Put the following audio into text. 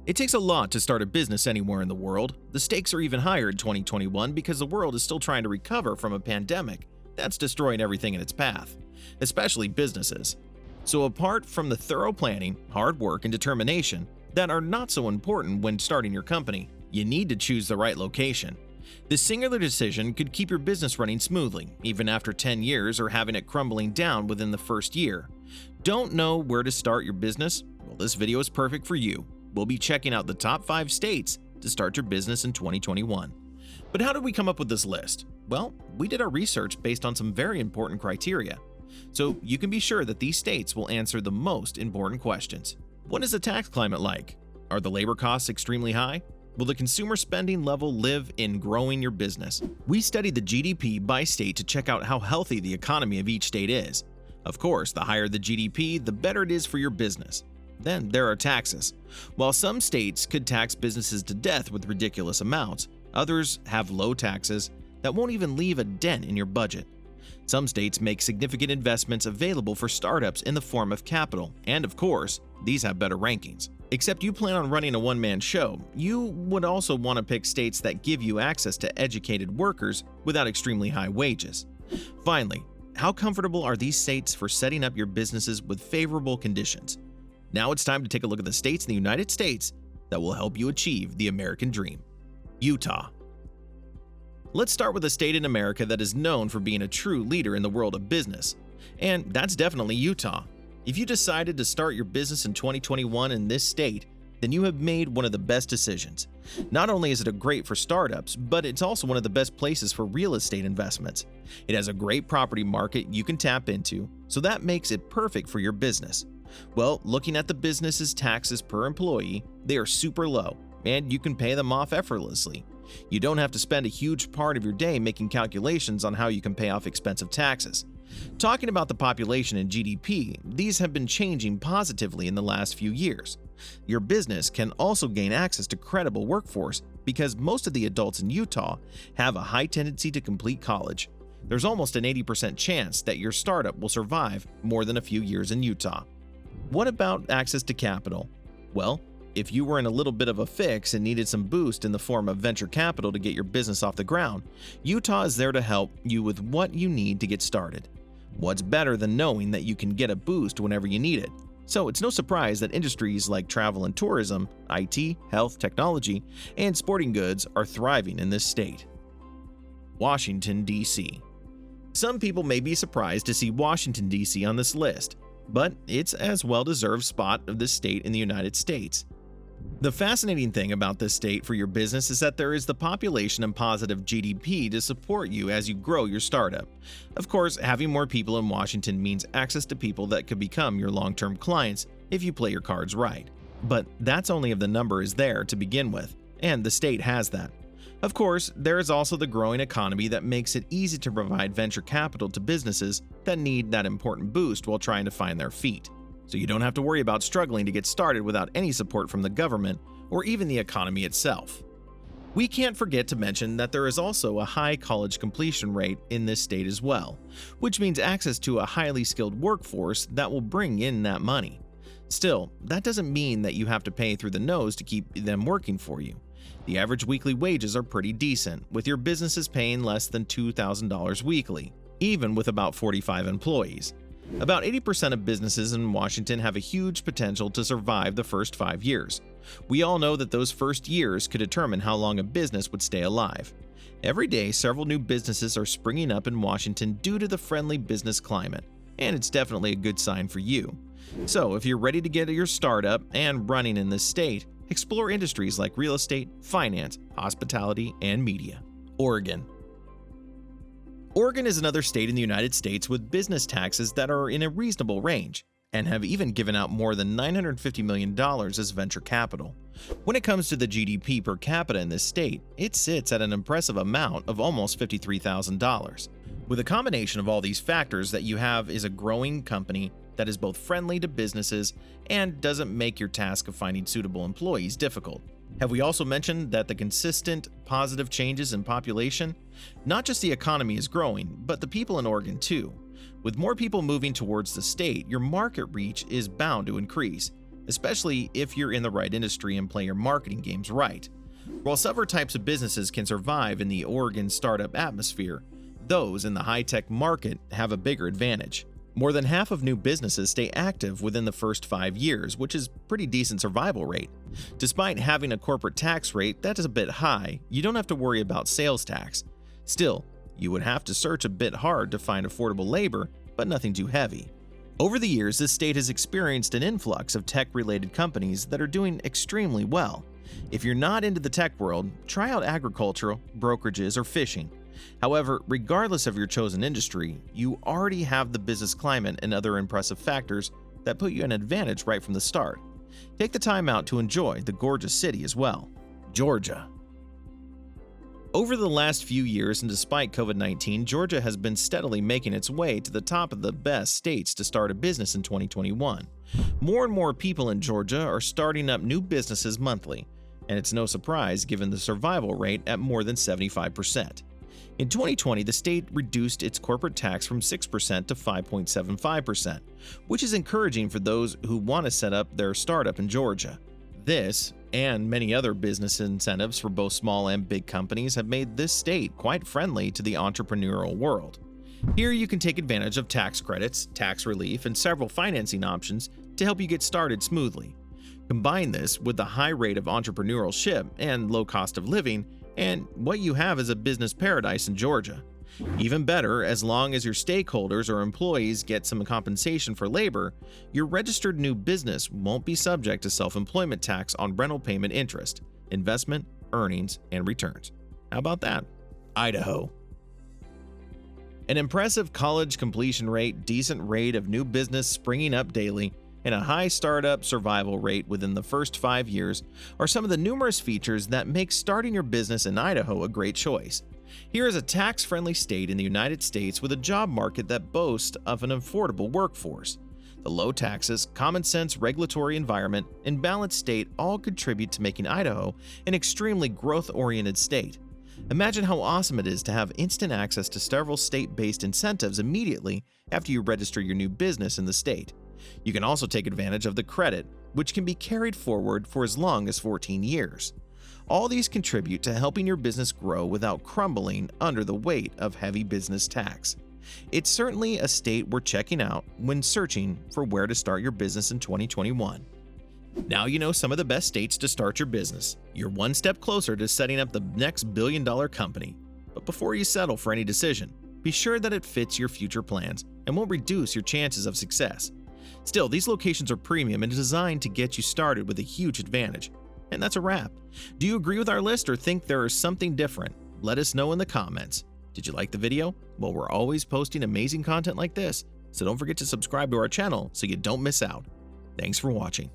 It takes a lot to start a business anywhere in the world. The stakes are even higher in 2021 because the world is still trying to recover from a pandemic that's destroying everything in its path, especially businesses. So apart from the thorough planning, hard work, and determination that are not so important when starting your company, you need to choose the right location. This singular decision could keep your business running smoothly, even after 10 years or having it crumbling down within the first year. Don't know where to start your business? Well, this video is perfect for you. We'll be checking out the top 5 states to start your business in 2021. But how did we come up with this list? Well, we did our research based on some very important criteria. So you can be sure that these states will answer the most important questions. What is the tax climate like? Are the labor costs extremely high? Will the consumer spending level live in growing your business? We studied the GDP by state to check out how healthy the economy of each state is. Of course, the higher the GDP, the better it is for your business. Then there are taxes. While some states could tax businesses to death with ridiculous amounts, others have low taxes that won't even leave a dent in your budget. Some states make significant investments available for startups in the form of capital, and of course, these have better rankings. Except you plan on running a one-man show, you would also want to pick states that give you access to educated workers without extremely high wages. Finally, how comfortable are these states for setting up your businesses with favorable conditions? Now it's time to take a look at the states in the United States that will help you achieve the American dream. Utah. Let's start with a state in America that is known for being a true leader in the world of business, and that's definitely Utah. If you decided to start your business in 2021 in this state, then you have made one of the best decisions. Not only is it great for startups, but it's also one of the best places for real estate investments. It has a great property market you can tap into, so that makes it perfect for your business. Well, looking at the business's taxes per employee, they are super low, and you can pay them off effortlessly. You don't have to spend a huge part of your day making calculations on how you can pay off expensive taxes. Talking about the population and GDP, these have been changing positively in the last few years. Your business can also gain access to credible workforce because most of the adults in Utah have a high tendency to complete college. There's almost an 80% chance that your startup will survive more than a few years in Utah. What about access to capital? Well, if you were in a little bit of a fix and needed some boost in the form of venture capital to get your business off the ground, Utah is there to help you with what you need to get started. What's better than knowing that you can get a boost whenever you need it? So it's no surprise that industries like travel and tourism, IT, health, technology, and sporting goods are thriving in this state. Washington, D.C. Some people may be surprised to see Washington, D.C. on this list, but it's as well-deserved spot of this state in the United States. The fascinating thing about this state for your business is that there is the population and positive GDP to support you as you grow your startup. Of course, having more people in Washington means access to people that could become your long-term clients if you play your cards right. But that's only if the number is there to begin with, and the state has that. Of course, there is also the growing economy that makes it easy to provide venture capital to businesses that need that important boost while trying to find their feet. So you don't have to worry about struggling to get started without any support from the government or even the economy itself. We can't forget to mention that there is also a high college completion rate in this state as well, which means access to a highly skilled workforce that will bring in that money. Still, that doesn't mean that you have to pay through the nose to keep them working for you. The average weekly wages are pretty decent, with your businesses paying less than $2,000 weekly, even with about 45 employees. About 80% of businesses in Washington have a huge potential to survive the first 5 years. We all know that those first years could determine how long a business would stay alive. Every day, several new businesses are springing up in Washington due to the friendly business climate, and it's definitely a good sign for you. So if you're ready to get your startup and running in this state, explore industries like real estate, finance, hospitality, and media. Oregon. Oregon is another state in the United States with business taxes that are in a reasonable range and have even given out more than $950 million as venture capital. When it comes to the GDP per capita in this state, it sits at an impressive amount of almost $53,000. With a combination of all these factors that you have is a growing company that is both friendly to businesses and doesn't make your task of finding suitable employees difficult. Have we also mentioned that the consistent positive changes in population? Not just the economy is growing, but the people in Oregon too. With more people moving towards the state, your market reach is bound to increase. especially if you're in the right industry and play your marketing games right. While several types of businesses can survive in the Oregon startup atmosphere, those in the high-tech market have a bigger advantage. More than half of new businesses stay active within the first 5 years, which is a pretty decent survival rate. Despite having a corporate tax rate that is a bit high, you don't have to worry about sales tax. Still, you would have to search a bit hard to find affordable labor, but nothing too heavy. Over the years, this state has experienced an influx of tech-related companies that are doing extremely well. If you're not into the tech world, try out agricultural, brokerages, or fishing. However, regardless of your chosen industry, you already have the business climate and other impressive factors that put you at an advantage right from the start. Take the time out to enjoy the gorgeous city as well. Georgia. Over the last few years, and despite COVID-19, Georgia has been steadily making its way to the top of the best states to start a business in 2021. More and more people in Georgia are starting up new businesses monthly, and it's no surprise given the survival rate at more than 75%. In 2020, the state reduced its corporate tax from 6% to 5.75%, which is encouraging for those who want to set up their startup in Georgia. This, and many other business incentives for both small and big companies, have made this state quite friendly to the entrepreneurial world. Here you can take advantage of tax credits, tax relief, and several financing options to help you get started smoothly. Combine this with the high rate of entrepreneurship and low cost of living, and what you have is a business paradise in Georgia. Even better, as long as your stakeholders or employees get some compensation for labor, your registered new business won't be subject to self-employment tax on rental payment interest, investment, earnings, and returns. How about that? Idaho. An impressive college completion rate, decent rate of new business springing up daily, and a high startup survival rate within the first 5 years are some of the numerous features that make starting your business in Idaho a great choice. Here is a tax-friendly state in the United States with a job market that boasts of an affordable workforce. The low taxes, common-sense regulatory environment, and balanced state all contribute to making Idaho an extremely growth-oriented state. Imagine how awesome it is to have instant access to several state-based incentives immediately after you register your new business in the state. You can also take advantage of the credit, which can be carried forward for as long as 14 years. All these contribute to helping your business grow without crumbling under the weight of heavy business tax. It's certainly a state worth checking out when searching for where to start your business in 2021. Now you know some of the best states to start your business. You're one step closer to setting up the next billion-dollar company. But before you settle for any decision, be sure that it fits your future plans and won't reduce your chances of success. Still, these locations are premium and designed to get you started with a huge advantage. And that's a wrap. Do you agree with our list or think there is something different? Let us know in the comments. Did you like the video? Well, we're always posting amazing content like this, so don't forget to subscribe to our channel so you don't miss out. Thanks for watching.